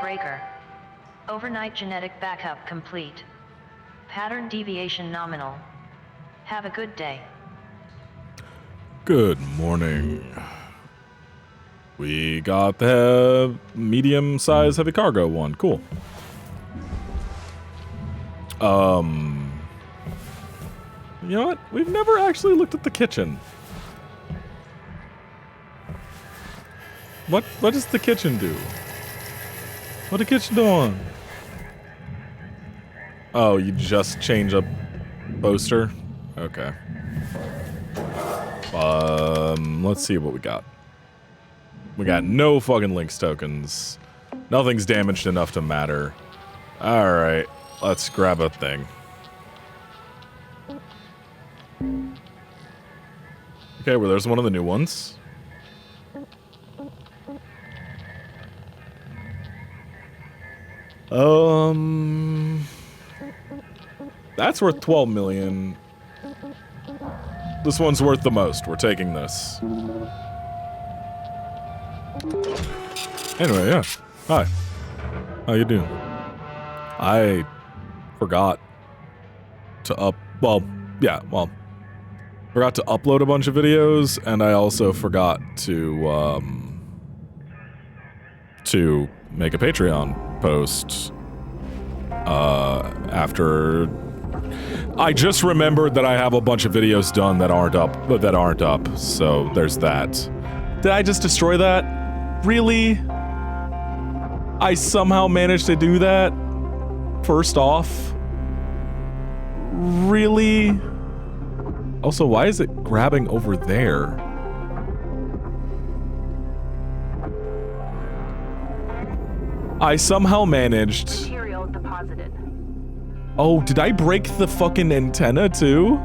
Shipbreaker. Overnight genetic backup complete. Pattern deviation nominal. Have a good day. Good morning. We got the medium-sized heavy cargo one. Cool. You know what? We've never actually looked at the kitchen. What does the kitchen do? What the kitchen doing? Oh, you just change a poster? Okay. Let's see what we got. We got no fucking links tokens. Nothing's damaged enough to matter. Alright, let's grab a thing. Okay, well there's one of the new ones. That's worth 12 million. This one's worth the most. We're taking this. Anyway, yeah. Hi. How you doing? I forgot to forgot to upload a bunch of videos, and I also forgot to make a Patreon post after I just remembered that I have a bunch of videos done that aren't up, so there's that. Did I just destroy that? Really? I somehow managed to do that? First off? Really? Also, why is it grabbing over there? I somehow managed... Material deposited. Oh, did I break the fucking antenna too?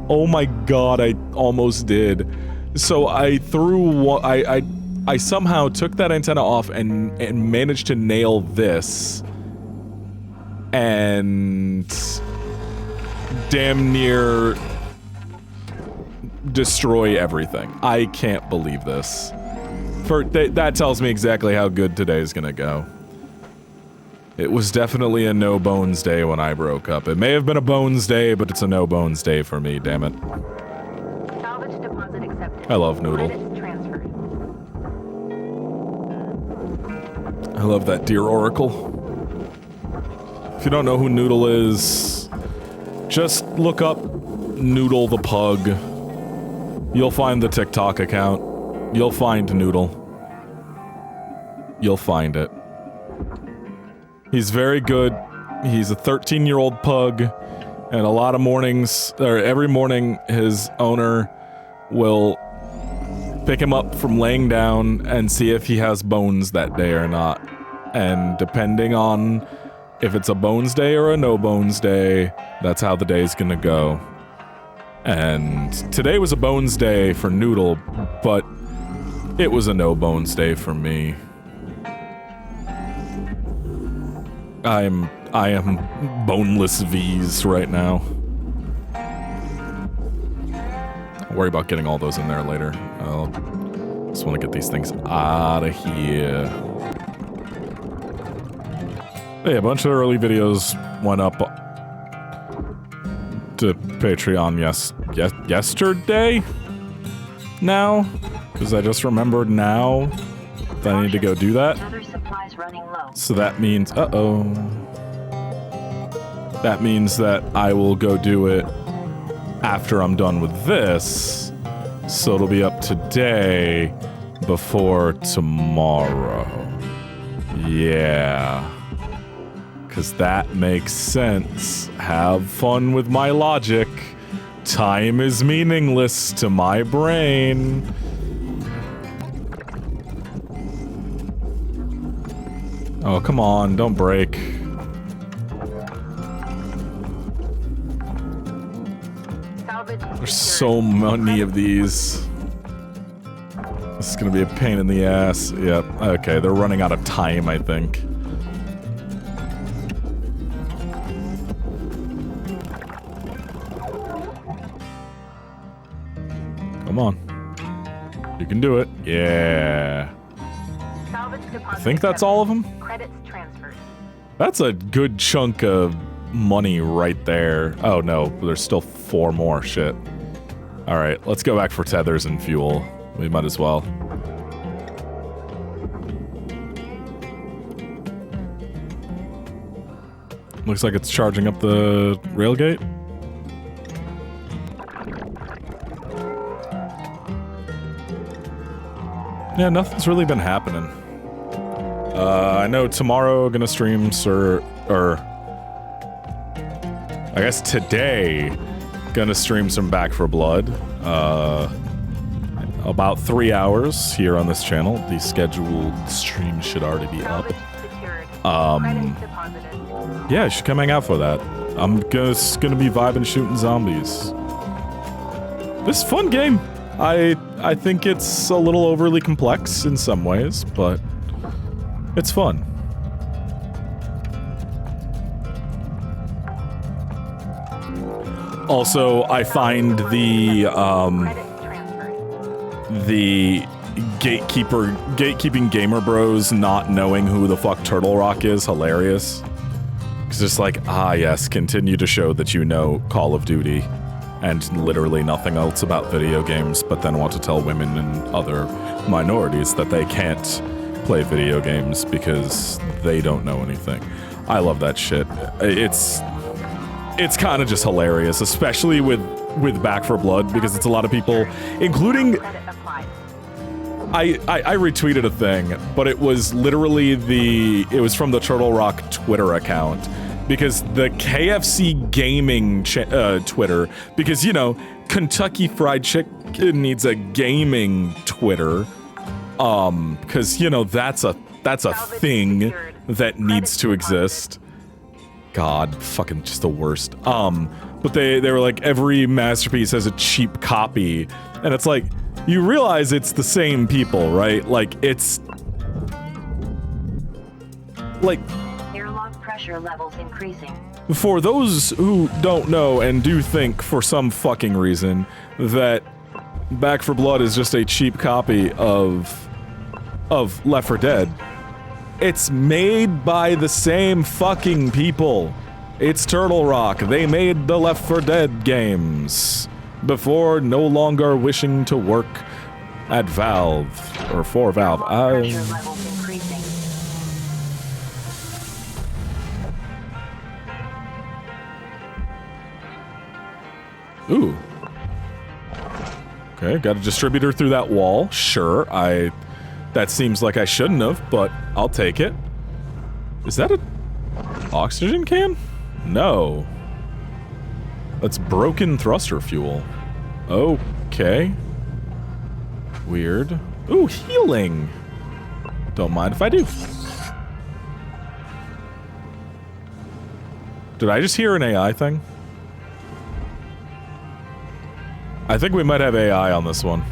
Oh my god, I almost did. So I threw I somehow took that antenna off and managed to nail this. And damn near destroy everything. I can't believe this. That tells me exactly how good today's gonna go. It was definitely a no-bones day when I broke up. It may have been a bones day, but it's a no-bones day for me, damn it. Salvage deposit accepted. I love Noodle. Credit transferred. I love that dear Oracle. If you don't know who Noodle is, just look up Noodle the Pug. You'll find the TikTok account. You'll find Noodle. You'll find it. He's very good. He's a 13-year-old pug, and a lot of mornings, or every morning, his owner will pick him up from laying down and see if he has bones that day or not. And depending on if it's a bones day or a no bones day, that's how the day's gonna go. And today was a bones day for Noodle, but it was a no bones day for me. I am boneless V's right now. I'll worry about getting all those in there later. I'll just want to get these things out of here. Hey, a bunch of early videos went up to Patreon yesterday? Now? Because I just remembered now that I need to go do that. So that means, that means that I will go do it after I'm done with this. So it'll be up today before tomorrow. Yeah. Because that makes sense. Have fun with my logic. Time is meaningless to my brain. Oh, come on, don't break. There's so many of these. This is gonna be a pain in the ass. Yep, okay, they're running out of time, I think. Come on. You can do it. Yeah. I think that's all of them. Credits transferred. That's a good chunk of money right there. Oh no, there's still 4 more. Shit. Alright, let's go back for tethers and fuel. We might as well. Looks like it's charging up the railgate. Yeah, nothing's really been happening. I know tomorrow gonna stream I guess today gonna stream some Back 4 Blood. About 3 hours here on this channel. The scheduled stream should already be up. Yeah, you should come hang out for that. I'm just gonna be vibing shooting zombies. This is a fun game. I think it's a little overly complex in some ways, but it's fun. Also, I find the gatekeeping gamer bros not knowing who the fuck Turtle Rock is hilarious. It's just like, ah yes, continue to show that you know Call of Duty and literally nothing else about video games, but then want to tell women and other minorities that they can't play video games because they don't know anything. I love that shit. It's kind of just hilarious, especially with Back 4 Blood, because it's a lot of people, including... I retweeted a thing, but it was literally it was from the Turtle Rock Twitter account, because the KFC Gaming Twitter, because, you know, Kentucky Fried Chicken needs a gaming Twitter, because, you know, that's a thing that needs to exist. God, fucking just the worst. But they were like, every masterpiece has a cheap copy, and it's like, you realize it's the same people, right? Like, it's... like... Airlock pressure levels increasing. For those who don't know and do think, for some fucking reason, that Back 4 Blood is just a cheap copy of Left 4 Dead, it's made by the same fucking people. It's Turtle Rock. They made the Left 4 Dead games before no longer wishing to work at Valve, or for Valve. Pressure levels increasing. Ooh. Okay, got a distributor through that wall. Sure, that seems like I shouldn't have, but I'll take it. Is that a oxygen can? No. That's broken thruster fuel. Okay. Weird. Ooh, healing. Don't mind if I do. Did I just hear an AI thing? I think we might have AI on this one.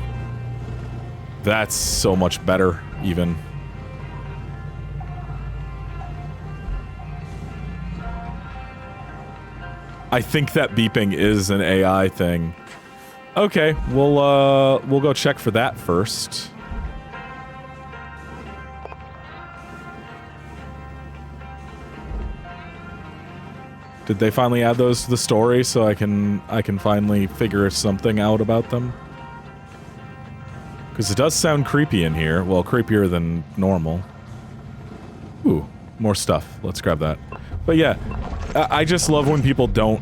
That's so much better, even. I think that beeping is an AI thing. Okay, we'll go check for that first. Did they finally add those to the story so I can finally figure something out about them? Because it does sound creepy in here. Well, creepier than normal. Ooh, more stuff. Let's grab that. But yeah, I just love when people don't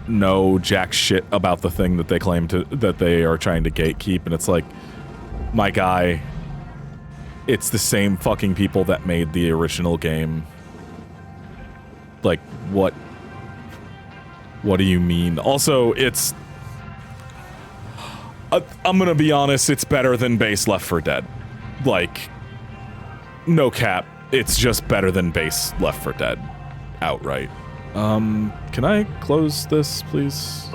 know jack shit about the thing that they claim that they are trying to gatekeep, and it's like, my guy, it's the same fucking people that made the original game. Like, what do you mean? Also, it's... I'm gonna be honest, it's better than base Left 4 Dead. Like, no cap, it's just better than base Left 4 Dead. Outright. Can I close this, please?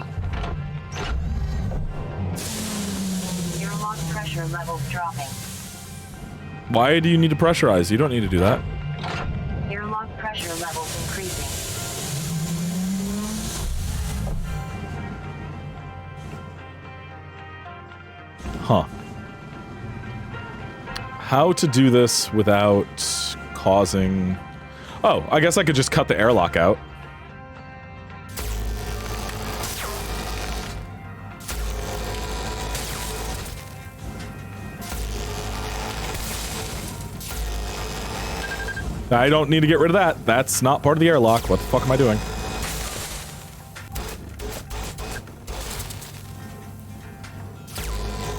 Airlock pressure levels dropping. Why do you need to pressurize? You don't need to do that. Airlock pressure levels increasing. Huh. how to do this without causing... Oh, I guess I could just cut the airlock out. I don't need to get rid of that. That's not part of the airlock. What the fuck am I doing?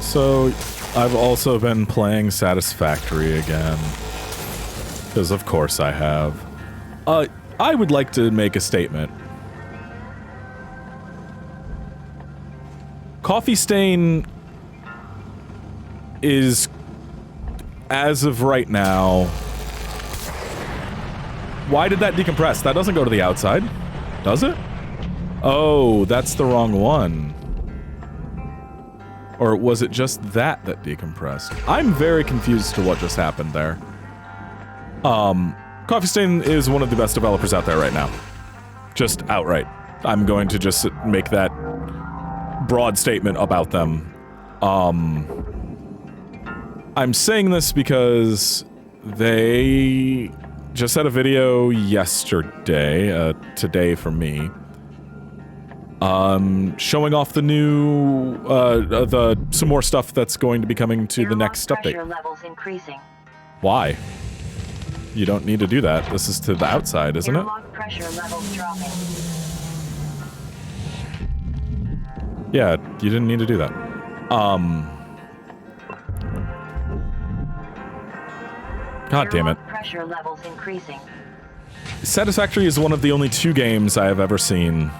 So, I've also been playing Satisfactory again. Because of course I have. I would like to make a statement. Coffee Stain is, as of right now... Why did that decompress? That doesn't go to the outside, does it? Oh, that's the wrong one. Or was it just that decompressed? I'm very confused as to what just happened there. Coffee Stain is one of the best developers out there right now. Just outright. I'm going to just make that broad statement about them. I'm saying this because they just had a video yesterday, today for me, showing off the new, some more stuff that's going to be coming to the next update. Pressure levels increasing. Why? You don't need to do that. This is to the outside, isn't it? Airlock pressure levels dropping. Yeah, you didn't need to do that. God damn it. Pressure levels increasing. Satisfactory is one of the only 2 games I have ever seen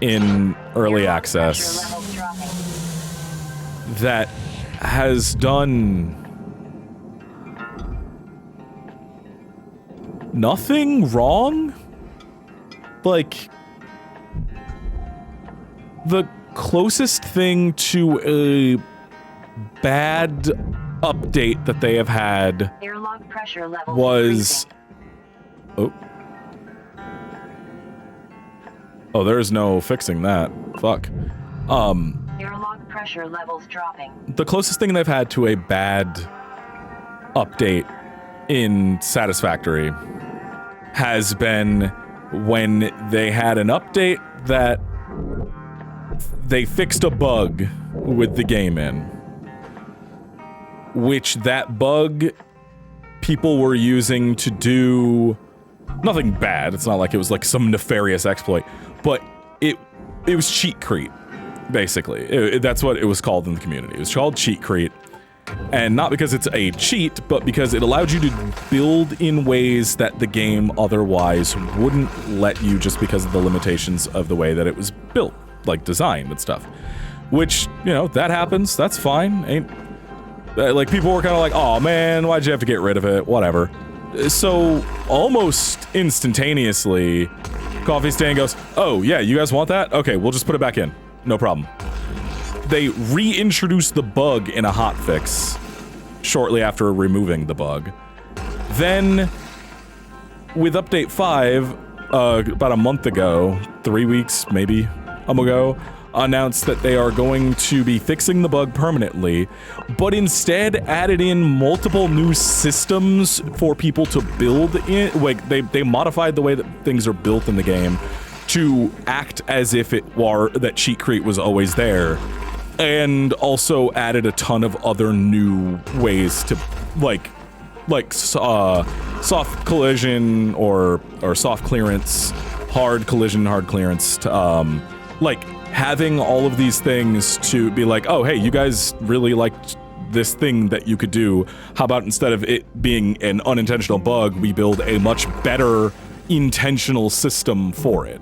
in early access that has done nothing wrong. Like, the closest thing to a bad update that they have had Airlock pressure levels was... increasing. Oh, there's no fixing that. Fuck. Airlock pressure levels dropping. The closest thing they've had to a bad update in Satisfactory has been when they had an update that they fixed a bug with the game in, which that bug people were using to do nothing bad. It's not like it was like some nefarious exploit, but it was cheatcrete, basically. That's what it was called in the community. It was called cheatcrete, and not because it's a cheat, but because it allowed you to build in ways that the game otherwise wouldn't let you, just because of the limitations of the way that it was built, like designed and stuff. Which, you know, that happens. That's fine. Ain't like, people were kind of like, oh man, why'd you have to get rid of it? Whatever. So almost instantaneously, Coffee Stain goes, oh yeah, you guys want that? Okay, we'll just put it back in. No problem. They reintroduced the bug in a hotfix shortly after removing the bug. Then, with update 5, about a month ago, 3 weeks maybe ago, announced that they are going to be fixing the bug permanently, but instead added in multiple new systems for people to build in. Like, they modified the way that things are built in the game to act as if it were that cheatcrete was always there, and also added a ton of other new ways to like soft collision or soft clearance, hard collision, hard clearance, to, like having all of these things to be like, oh hey, you guys really liked this thing that you could do. How about instead of it being an unintentional bug, we build a much better intentional system for it.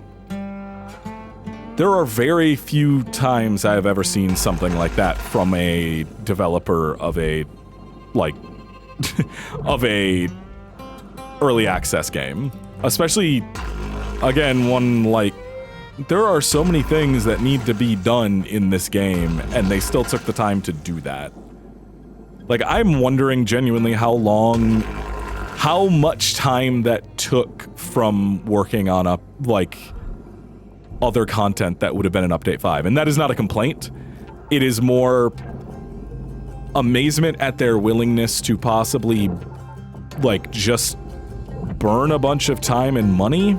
There are very few times I've ever seen something like that from a developer of a, like, of a early access game. Especially, again, one like, there are so many things that need to be done in this game, and they still took the time to do that. Like, I'm wondering genuinely how much time that took from working on a, like, other content that would have been in Update 5. And that is not a complaint. It is more amazement at their willingness to possibly, like, just burn a bunch of time and money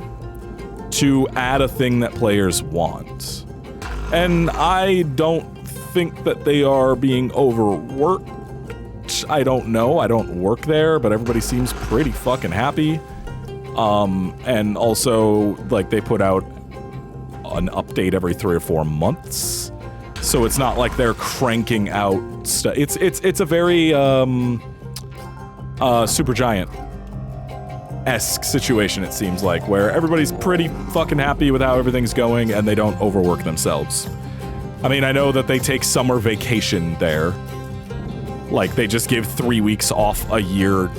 to add a thing that players want. And I don't think that they are being overworked. I don't know. I don't work there, but everybody seems pretty fucking happy. And also, like, they put out an update every 3 or 4 months. So it's not like they're cranking out stuff. It's a very Supergiant-esque situation, it seems like, where everybody's pretty fucking happy with how everything's going and they don't overwork themselves. I mean, I know that they take summer vacation there. Like, they just give 3 weeks off a year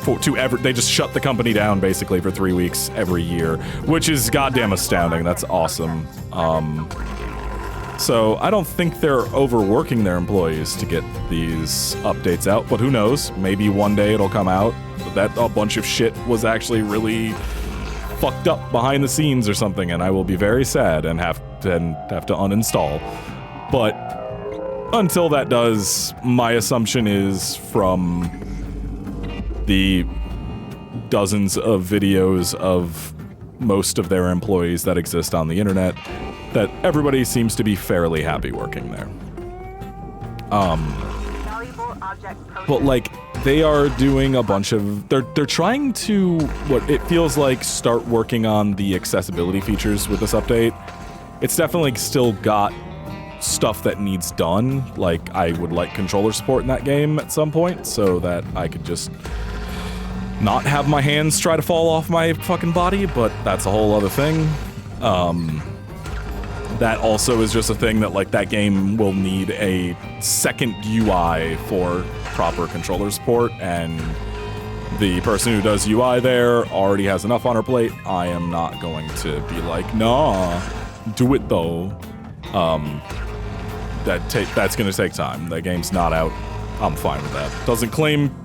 they just shut the company down basically for 3 weeks every year, which is goddamn astounding. That's awesome. So I don't think they're overworking their employees to get these updates out, but who knows? Maybe one day it'll come out that a bunch of shit was actually really fucked up behind the scenes or something, and I will be very sad and have to uninstall. But until that does, my assumption is from the dozens of videos of most of their employees that exist on the internet that everybody seems to be fairly happy working there. But like, they are doing a bunch of, they're trying to, what it feels like, start working on the accessibility features with this update. It's definitely still got stuff that needs done. Like, I would like controller support in that game at some point so that I could just not have my hands try to fall off my fucking body, but that's a whole other thing. That also is just a thing that, like, that game will need a second UI for proper controller support, and the person who does UI there already has enough on her plate. I am not going to be like, nah, do it though. That's gonna take time. The game's not out. I'm fine with that. Doesn't claim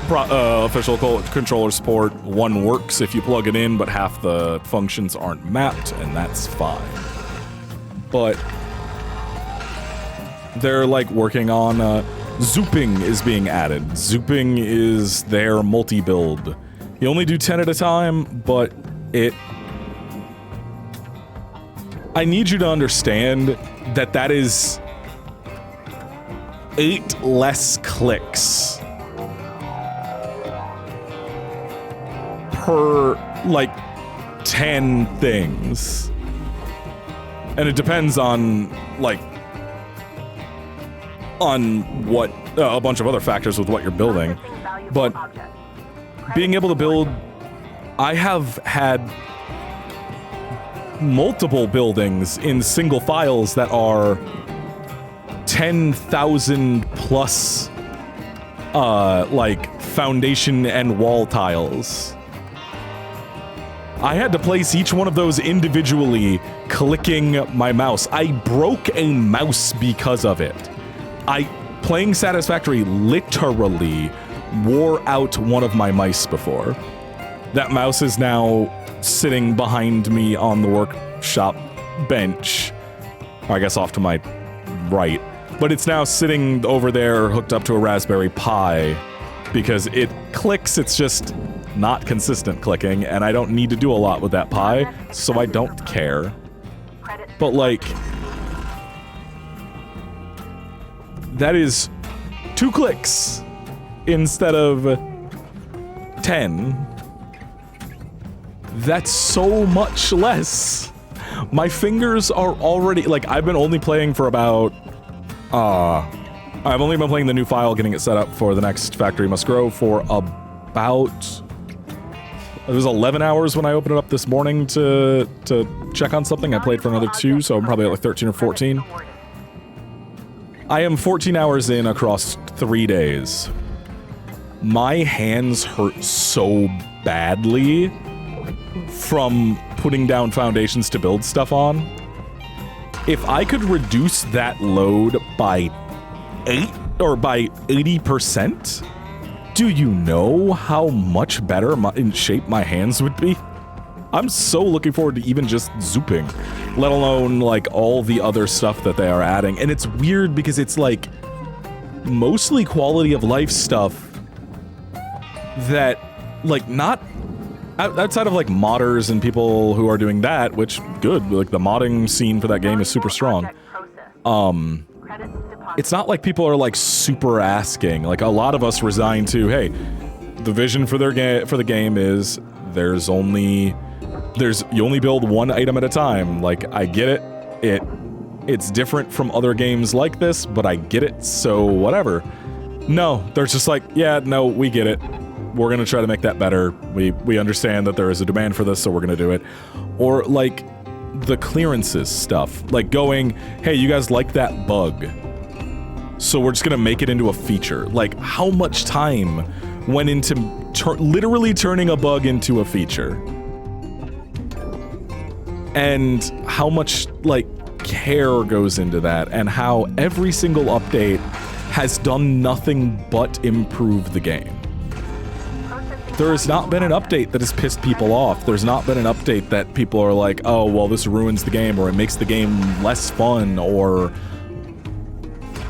official controller support. One works if you plug it in, but half the functions aren't mapped, and that's fine. But they're like working on zooping is being added. Zooping is their multi-build. You only do 10 at a time, but I need you to understand that that is 8 less clicks per, like, 10 things. And it depends on, like, on what, a bunch of other factors with what you're building. But being able to build, I have had multiple buildings in single files that are 10,000 plus, like, foundation and wall tiles. I had to place each one of those individually, clicking my mouse. I broke a mouse because of it. Playing Satisfactory literally wore out one of my mice before. That mouse is now sitting behind me on the workshop bench, or I guess off to my right, but it's now sitting over there hooked up to a Raspberry Pi because it clicks. It's just not consistent clicking, and I don't need to do a lot with that Pi, so I don't care. But like, that is 2 clicks instead of 10. That's so much less. My fingers are already, like, I've been only playing for about, I've only been playing the new file, getting it set up for the next Factory Must Grow for about, it was 11 hours when I opened it up this morning to check on something. I played for another 2, so I'm probably at like 13 or 14. I am 14 hours in across 3 days. My hands hurt so badly from putting down foundations to build stuff on. If I could reduce that load by 8 or by 80%, do you know how much better in shape my hands would be? I'm so looking forward to even just zooping, let alone like all the other stuff that they are adding. And it's weird because it's like, mostly quality of life stuff that, like, not outside of like modders and people who are doing that, which good, like the modding scene for that game is super strong. It's not like people are like super asking. Like a lot of us resign to, hey, the vision for the game is you only build one item at a time. Like I get it. It's different from other games like this, but I get it, so whatever. No, they're just like, yeah, no, we get it. We're gonna try to make that better. We understand that there is a demand for this, so we're gonna do it. Or like the clearances stuff, like going, hey, you guys like that bug, so we're just gonna make it into a feature. Like how much time went into literally turning a bug into a feature? And how much like care goes into that, and how every single update has done nothing but improve the game. There has not been an update that has pissed people off. There's not been an update that people are like, oh, well, this ruins the game, or it makes the game less fun, or...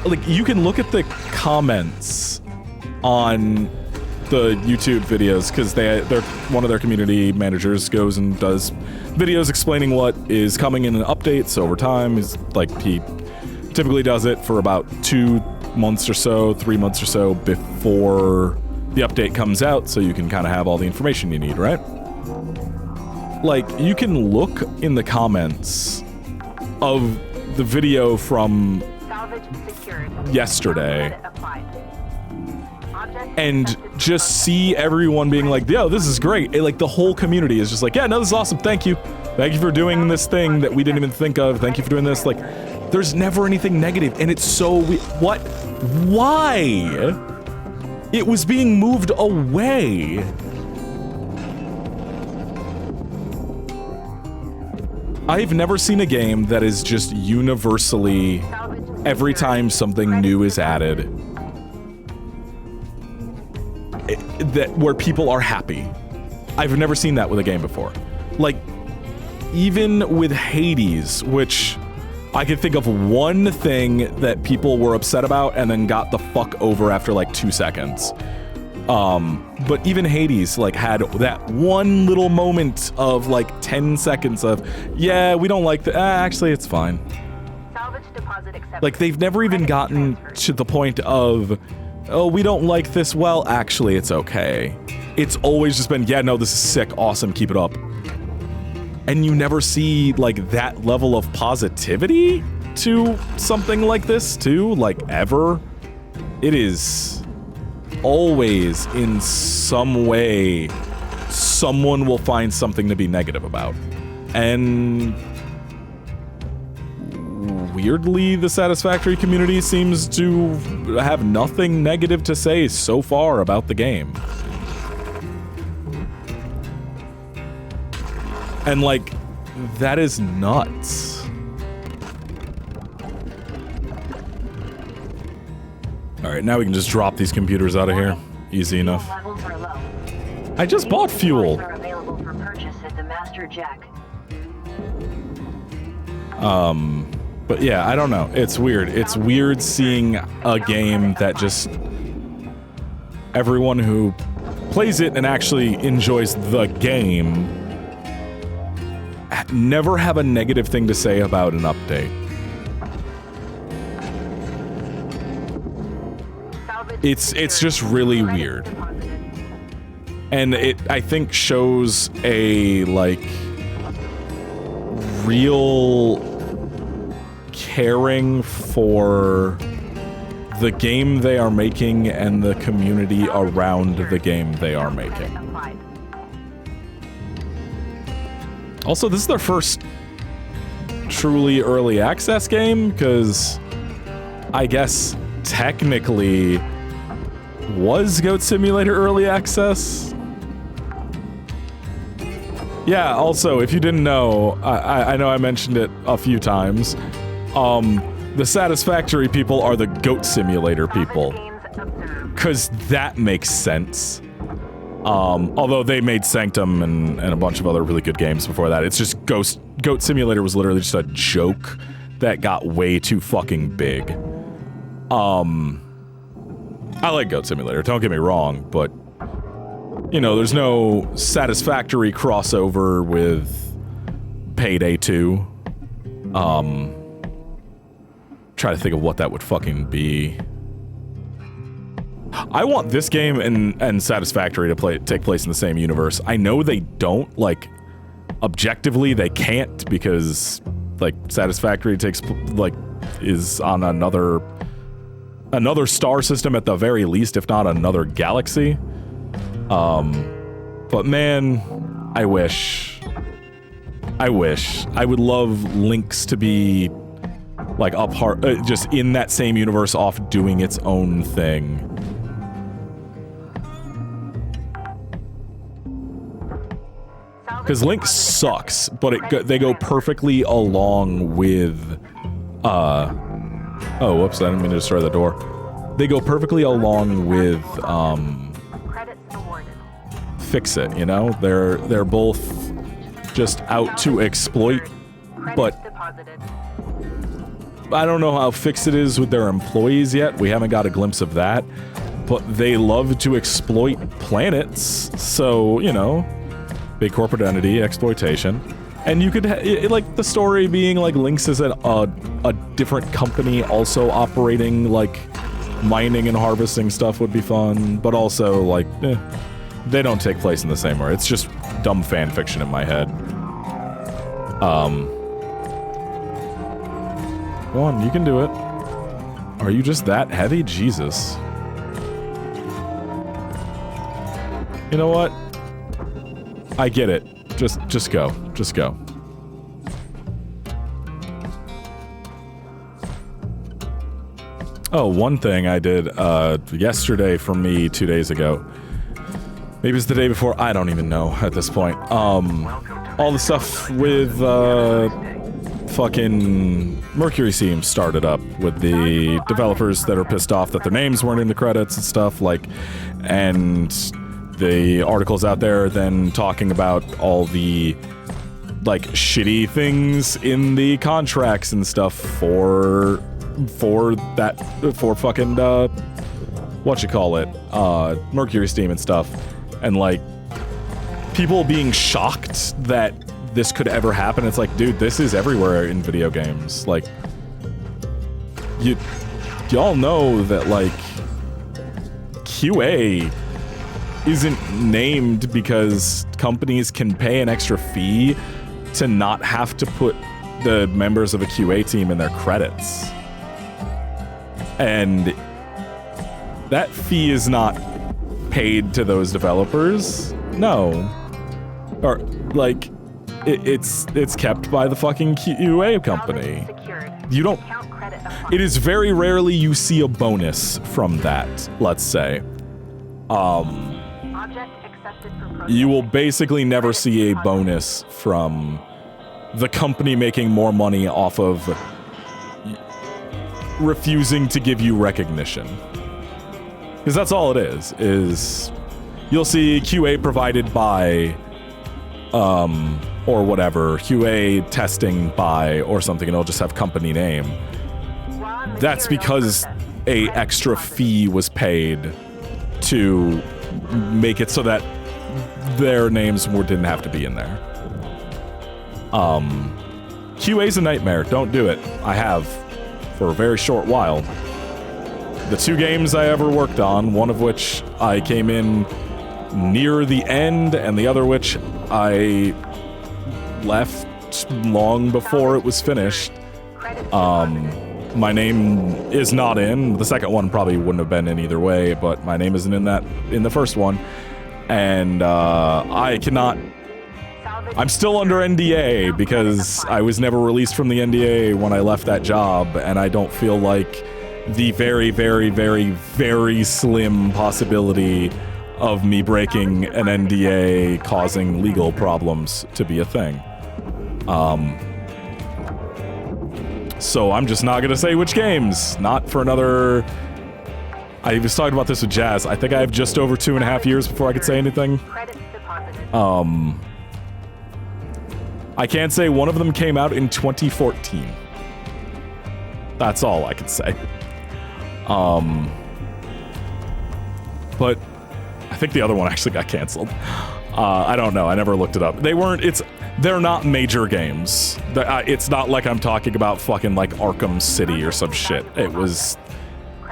Like, you can look at the comments on the YouTube videos, because they're one of their community managers goes and does videos explaining what is coming in an updates over time. Is like, he typically does it for about 2 months or so, 3 months or so before the update comes out, so you can kind of have all the information you need, right? Like, you can look in the comments of the video from yesterday and just see everyone being like, yo, this is great. Like, the whole community is just like, yeah, no, this is awesome, thank you. Thank you for doing this thing that we didn't even think of. Thank you for doing this. Like, there's never anything negative, and it's so what? Why? It was being moved away. I've never seen a game that is just universally, every time something new is added, where people are happy. I've never seen that with a game before. Like, even with Hades, which I could think of one thing that people were upset about and then got the fuck over after like 2 seconds. But even Hades like had that one little moment of like 10 seconds of, yeah, we don't like that. Actually, it's fine. Like, they've never even gotten to the point of, oh, we don't like this. Well, actually, it's okay. It's always just been, yeah, no, this is sick, awesome, keep it up. And you never see, like, that level of positivity to something like this, too, like, ever. It is always, in some way, someone will find something to be negative about. And weirdly, the Satisfactory community seems to have nothing negative to say so far about the game. And, like, that is nuts. Alright, now we can just drop these computers out of here. Easy enough. I just bought fuel. But yeah, I don't know. It's weird. It's weird seeing a game that just... everyone who plays it and actually enjoys the game never have a negative thing to say about an update. It's just really weird. And it, I think, shows a, like, real caring for the game they are making and the community around the game they are making. Also, this is their first truly early access game, because I guess technically was Goat Simulator early access? Yeah, also, if you didn't know, I know I mentioned it a few times, the Satisfactory people are the Goat Simulator people. Because that makes sense. Although they made Sanctum and a bunch of other really good games before that. It's just Goat Simulator was literally just a joke that got way too fucking big. I like Goat Simulator, don't get me wrong, but, you know, there's no satisfactory crossover with Payday 2. Try to think of what that would fucking be. I want this game and Satisfactory to take place in the same universe. I know they don't, like, objectively they can't, because, like, Satisfactory is on another star system at the very least, if not another galaxy. But man, I wish. I would love Lynx to be, like, just in that same universe, off doing its own thing. Because Lynx sucks, but they go perfectly along with, oh, whoops, I didn't mean to destroy the door. They go perfectly along with, Fix It, you know? They're both just out to exploit, but I don't know how Fix It is with their employees yet. We haven't got a glimpse of that, but they love to exploit planets, so, you know, big corporate entity, exploitation. And you could, like, the story being, like, Lynx is at a different company also operating, like, mining and harvesting stuff would be fun, but also, like, they don't take place in the same way. It's just dumb fan fiction in my head. Go on, you can do it. Are you just that heavy? Jesus. You know what? I get it. Just go. Just go. Oh, one thing I did yesterday for me 2 days ago. Maybe it's the day before, I don't even know at this point. All the stuff with fucking Mercury Steam started up with the developers that are pissed off that their names weren't in the credits and stuff, like, and the articles out there then talking about all the, like, shitty things in the contracts and stuff for fucking, Mercury Steam and stuff. And, like, people being shocked that this could ever happen. It's like, dude, this is everywhere in video games. Like, y'all know that, like, QA isn't named because companies can pay an extra fee to not have to put the members of a QA team in their credits. And that fee is not paid to those developers. No. Or, like, it's kept by the fucking QA company. You don't... It is very rarely you see a bonus from that, let's say. You will basically never see a bonus from the company making more money off of refusing to give you recognition. Because that's all it is you'll see QA provided by, or whatever, QA testing by, or something, and it'll just have company name. That's because a extra fee was paid to make it so that their names didn't have to be in there. QA's a nightmare. Don't do it. I have for a very short while. The 2 games I ever worked on, one of which I came in near the end, and the other which I left long before it was finished. My name is not in. The second one probably wouldn't have been in either way, but my name isn't in the first one. And I cannot... I'm still under NDA because I was never released from the NDA when I left that job, and I don't feel like the very, very, very, very slim possibility of me breaking an NDA causing legal problems to be a thing. So I'm just not gonna say which games. Not for another... I was talking about this with Jazz. I think I have just over 2.5 years before I could say anything. I can say one of them came out in 2014. That's all I can say. but I think the other one actually got canceled. I don't know. I never looked it up. They're not major games. It's not like I'm talking about fucking like Arkham City or some shit. It was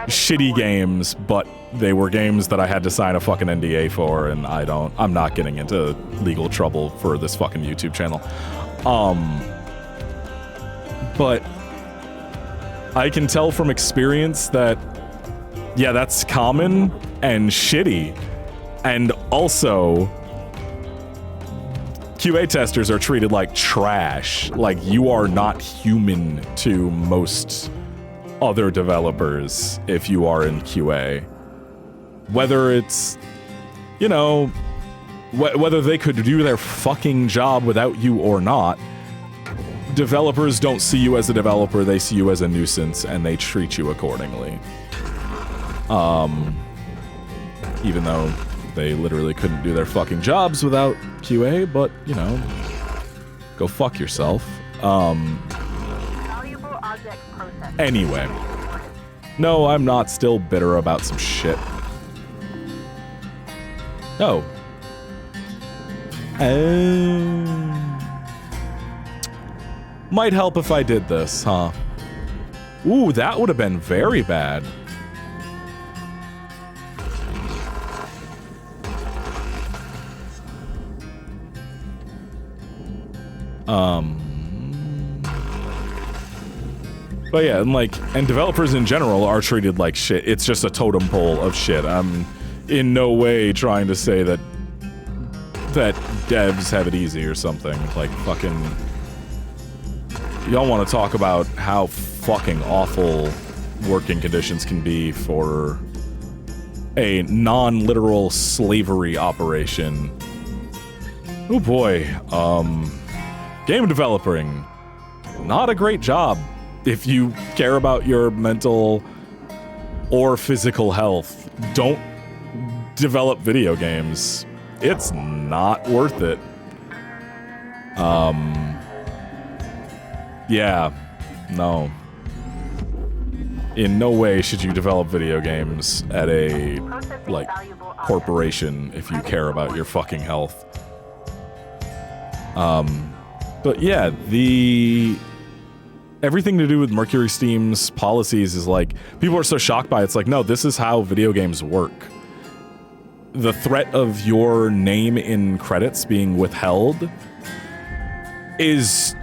shitty games, but they were games that I had to sign a fucking NDA for, and I'm not getting into legal trouble for this fucking YouTube channel. But I can tell from experience that, yeah, that's common and shitty. And also, QA testers are treated like trash. Like, you are not human to most other developers if you are in QA. Whether it's, you know, whether they could do their fucking job without you or not, developers don't see you as a developer, they see you as a nuisance, and they treat you accordingly. Even though they literally couldn't do their fucking jobs without QA, but, you know, go fuck yourself. Anyway. No, I'm not still bitter about some shit. Oh. Might help if I did this, huh? Ooh, that would have been very bad. But yeah, and developers in general are treated like shit. It's just a totem pole of shit. I'm in no way trying to say that devs have it easy or something. Like, fucking, y'all want to talk about how fucking awful working conditions can be for a non-literal slavery operation. Oh boy, game developing, not a great job if you care about your mental or physical health. Don't develop video games. It's not worth it. Yeah, no. In no way should you develop video games at a, like, corporation if you care about your fucking health. But yeah, everything to do with Mercury Steam's policies is like, people are so shocked by it. It's like, no, this is how video games work. The threat of your name in credits being withheld is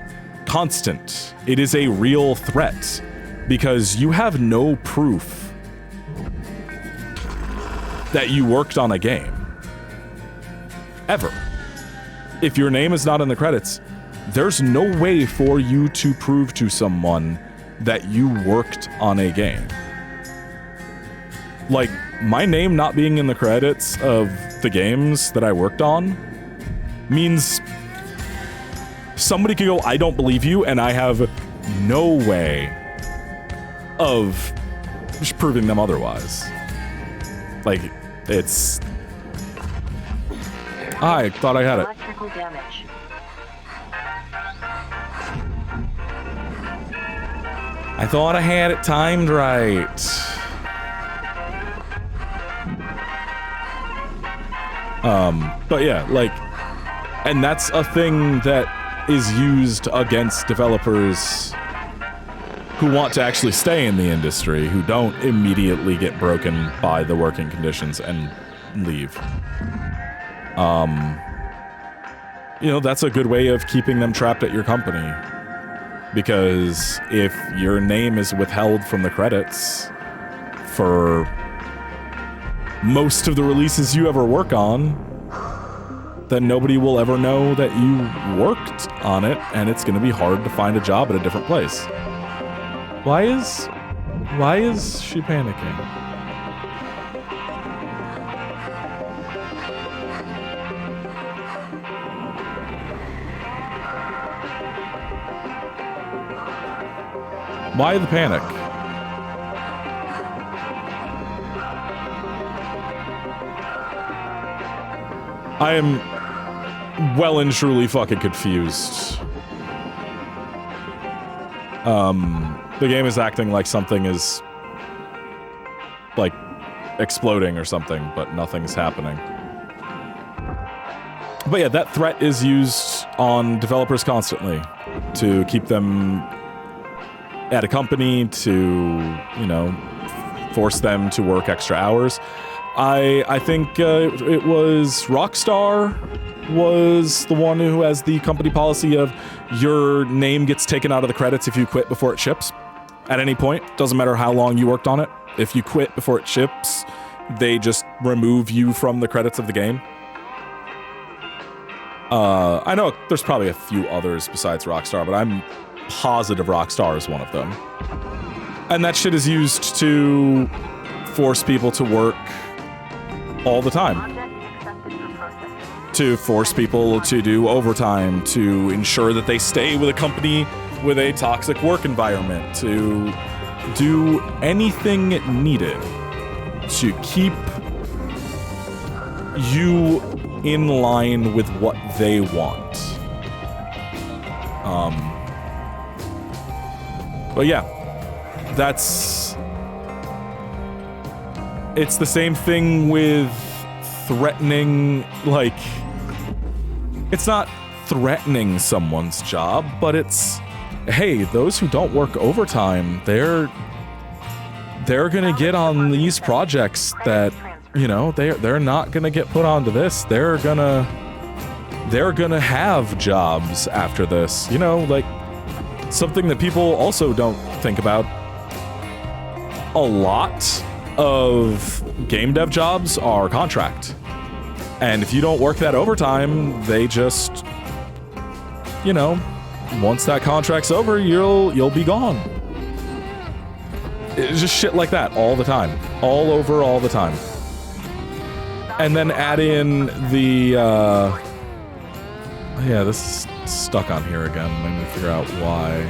constant. It is a real threat because you have no proof that you worked on a game. Ever. If your name is not in the credits, there's no way for you to prove to someone that you worked on a game. Like, my name not being in the credits of the games that I worked on means somebody could go, I don't believe you, and I have no way of proving them otherwise. Like, it's... I thought I had it. Electrical damage. I thought I had it timed right. But yeah, like, and that's a thing that is used against developers who want to actually stay in the industry, who don't immediately get broken by the working conditions and leave. You know, that's a good way of keeping them trapped at your company. Because if your name is withheld from the credits for most of the releases you ever work on, then nobody will ever know that you worked on it, and it's gonna be hard to find a job at a different place. Why is she panicking? Why the panic? I am well and truly fucking confused. The game is acting like something is, like, exploding or something, but nothing's happening. But yeah, that threat is used on developers constantly to keep them at a company, to, you know, force them to work extra hours. I think it was Rockstar was the one who has the company policy of your name gets taken out of the credits if you quit before it ships. At any point, doesn't matter how long you worked on it. If you quit before it ships, they just remove you from the credits of the game. I know there's probably a few others besides Rockstar, but I'm positive Rockstar is one of them. And that shit is used to force people to work all the time. To force people to do overtime, to ensure that they stay with a company with a toxic work environment, to do anything needed to keep you in line with what they want. But yeah, it's the same thing with threatening, like, it's not threatening someone's job, but it's, hey, those who don't work overtime, they're gonna get on these projects that, you know, they're not gonna get put onto this. They're gonna have jobs after this. You know, like, something that people also don't think about. A lot of game dev jobs are contract. And if you don't work that overtime, they just, you know, once that contract's over, you'll be gone. It's just shit like that all the time. All over, all the time. And then add in the, yeah, this is stuck on here again. Let me figure out why.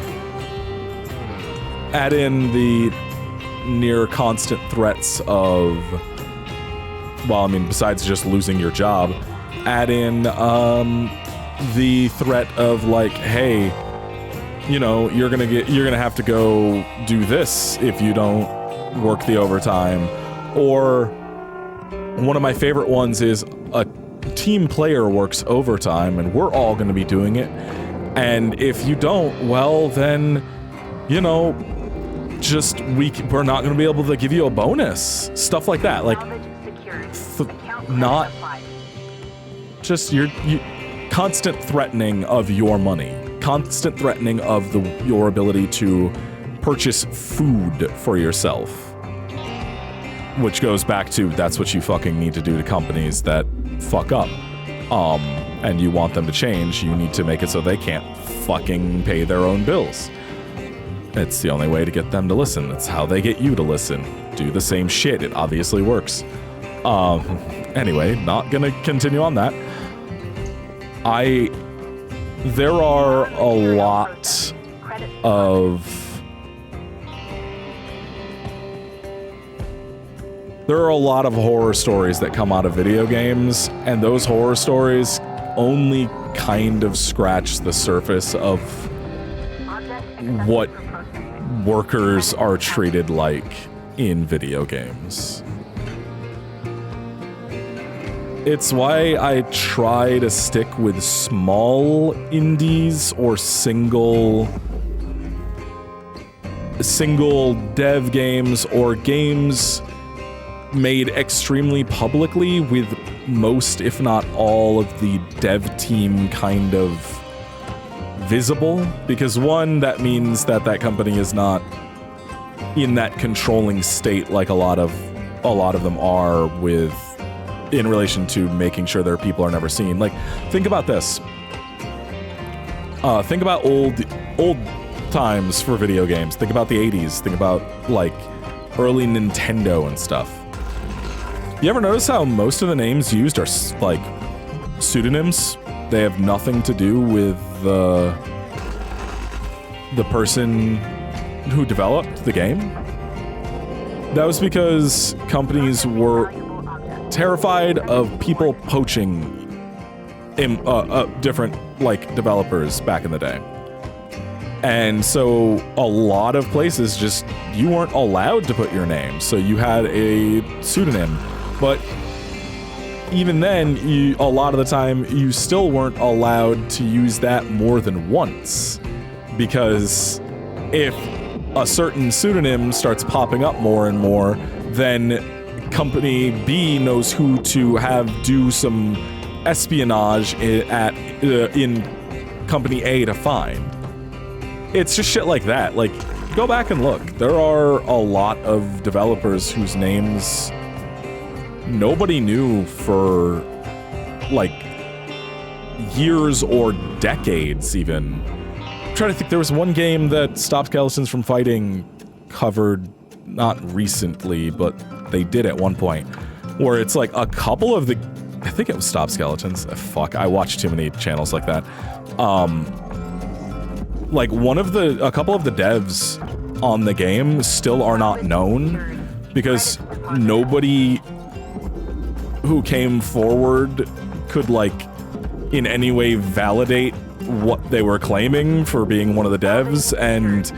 Add in the near constant threats of, well, I mean, besides just losing your job, add in the threat of, like, hey, you know, you're gonna have to go do this if you don't work the overtime. Or one of my favorite ones is a team player works overtime and we're all gonna be doing it, and if you don't, well, then, you know, just we're not gonna be able to give you a bonus. Stuff like that, like, not just your constant threatening of your money, constant threatening of your ability to purchase food for yourself, which goes back to, that's what you fucking need to do to companies that fuck up, and you want them to change. You need to make it so they can't fucking pay their own bills. It's the only way to get them to listen. It's how they get you to listen. Do the same shit. It obviously works. Anyway, not gonna continue on that. There are a lot of horror stories that come out of video games, and those horror stories only kind of scratch the surface of what workers are treated like in video games. It's why I try to stick with small indies or single dev games, or games made extremely publicly with most, if not all, of the dev team kind of visible. Because one, that means that company is not in that controlling state like a lot of them are with, in relation to making sure their people are never seen. Like, think about this. Think about old times for video games. Think about the 80s. Think about, like, early Nintendo and stuff. You ever notice how most of the names used are, like, pseudonyms? They have nothing to do with the person who developed the game? That was because companies were terrified of people poaching different, like, developers back in the day. And so a lot of places just, you weren't allowed to put your name, so you had a pseudonym. But even then, a lot of the time, you still weren't allowed to use that more than once. Because if a certain pseudonym starts popping up more and more, then Company B knows who to have do some espionage in Company A to find. It's just shit like that. Like, go back and look. There are a lot of developers whose names nobody knew for, like, years or decades, even. I'm trying to think, there was one game that Stop Skeletons from Fighting covered, not recently, but they did at one point, where it's like a couple of the, I think it was Stop Skeletons. Fuck, I watch too many channels like that. Like a couple of the devs on the game still are not known because nobody who came forward could, like, in any way validate what they were claiming for being one of the devs, and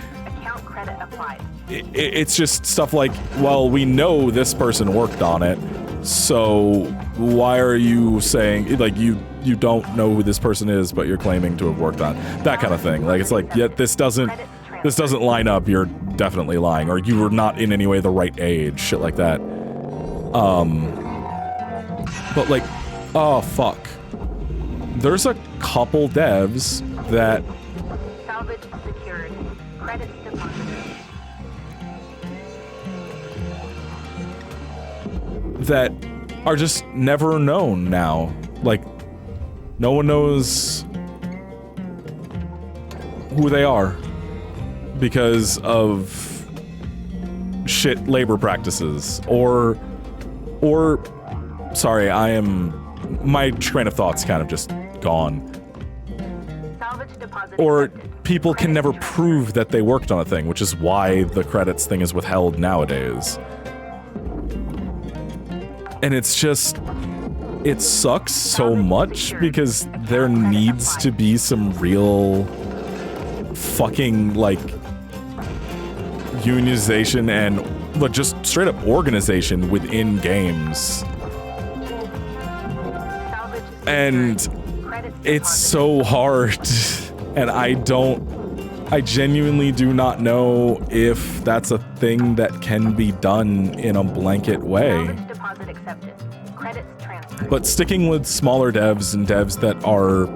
it's just stuff like, well, we know this person worked on it, so why are you saying, like, you don't know who this person is, but you're claiming to have worked on it? That kind of thing. Like, it's like, yeah, this doesn't line up, you're definitely lying, or you were not in any way the right age, shit like that. But, like, oh, fuck. There's a couple devs that... Salvage secured. Credits deposited. that are just never known now. Like, no one knows who they are because of shit labor practices, or sorry, my train of thought's kind of just gone. Or people can never prove that they worked on a thing, which is why the credits thing is withheld nowadays. And it's just, it sucks so much because there needs to be some real fucking, like, unionization and just straight up organization within games. And it's so hard, and I genuinely do not know if that's a thing that can be done in a blanket way. But sticking with smaller devs and devs that are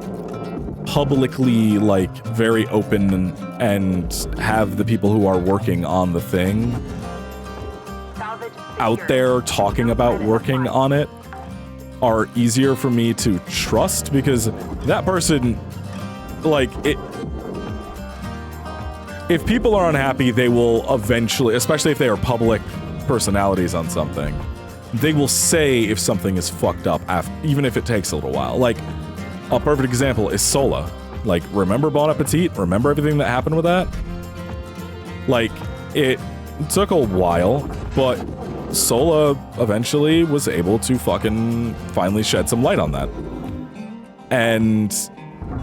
publicly, like, very open and have the people who are working on the thing out there talking about working on it are easier for me to trust, because that person, like, if people are unhappy, they will eventually, especially if they are public personalities on something, they will say if something is fucked up, even if it takes a little while. Like, a perfect example is Sola. Like, remember Bon Appetit? Remember everything that happened with that? Like, it took a while, but Sola eventually was able to fucking finally shed some light on that. And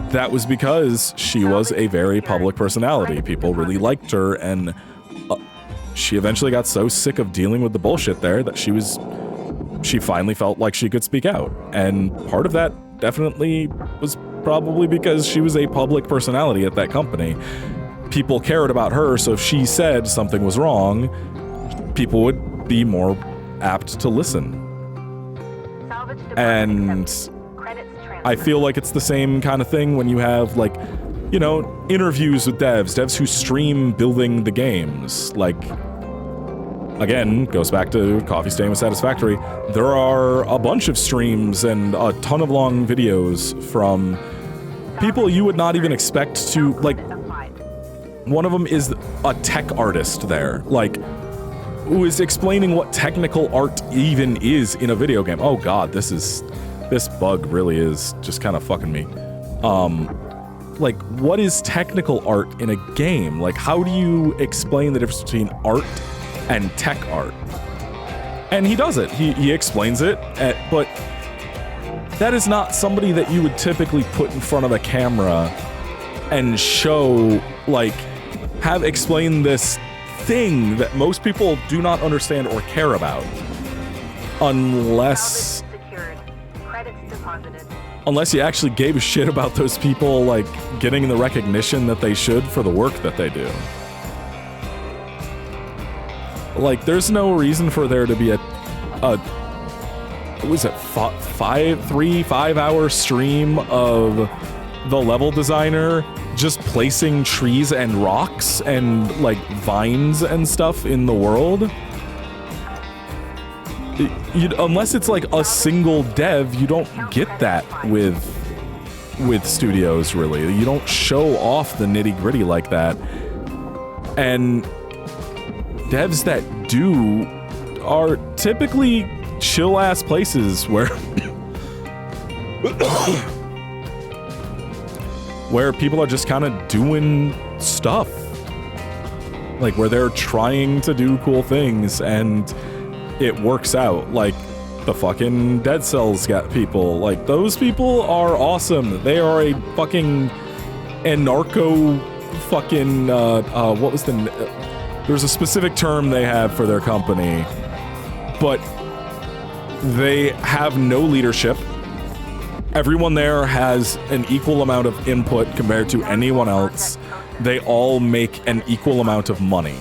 that was because she was a very public personality. People really liked her, and she eventually got so sick of dealing with the bullshit there that she finally felt like she could speak out. And part of that definitely was probably because she was a public personality at that company. People cared about her, so if she said something was wrong, people would be more apt to listen. And I feel like it's the same kind of thing when you have, like, you know, interviews with devs who stream building the games. Like, again, goes back to Coffee Stain with Satisfactory. There are a bunch of streams and a ton of long videos from people you would not even expect to, like, one of them is a tech artist there, like, who is explaining what technical art even is in a video game. Oh god, this bug really is just kind of fucking me. Like, what is technical art in a game? Like, how do you explain the difference between art and tech art? And he does it. He explains it, but that is not somebody that you would typically put in front of a camera and show, like, have explained this thing that most people do not understand or care about. Unless you actually gave a shit about those people, like, getting the recognition that they should for the work that they do. Like, there's no reason for there to be a what was it, 5 hour stream of the level designer just placing trees and rocks and, like, vines and stuff in the world. Unless it's like a single dev, you don't get that with studios, really. You don't show off the nitty-gritty like that. And devs that do are typically chill-ass places where where people are just kind of doing stuff. Like, where they're trying to do cool things and it works out. Like, the fucking Dead Cells got people. Like, those people are awesome. They are a fucking anarcho fucking, what was the... There's a specific term they have for their company, but they have no leadership. Everyone there has an equal amount of input compared to anyone else. They all make an equal amount of money.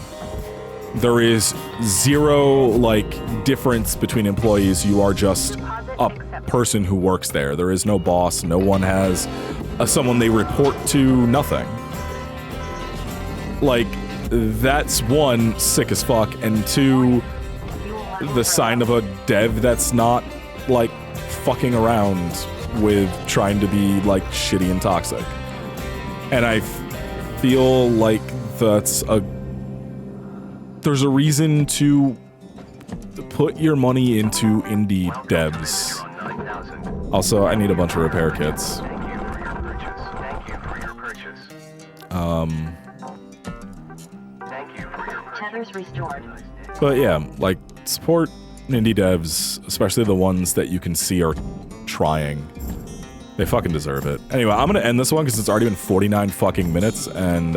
There is zero, like, difference between employees. You are just a person who works there. There is no boss. No one has someone they report to. Nothing. Like, that's one, sick as fuck, and two, the sign of a dev that's not, like, fucking around with trying to be, like, shitty and toxic. And I feel like that's there's a reason to put your money into indie devs. Also, I need a bunch of repair kits. Tethers restored. But yeah, like, support indie devs, especially the ones that you can see are trying. They fucking deserve it. Anyway, I'm gonna end this one because it's already been 49 fucking minutes, and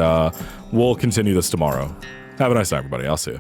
we'll continue this tomorrow. Have a nice night, everybody. I'll see you.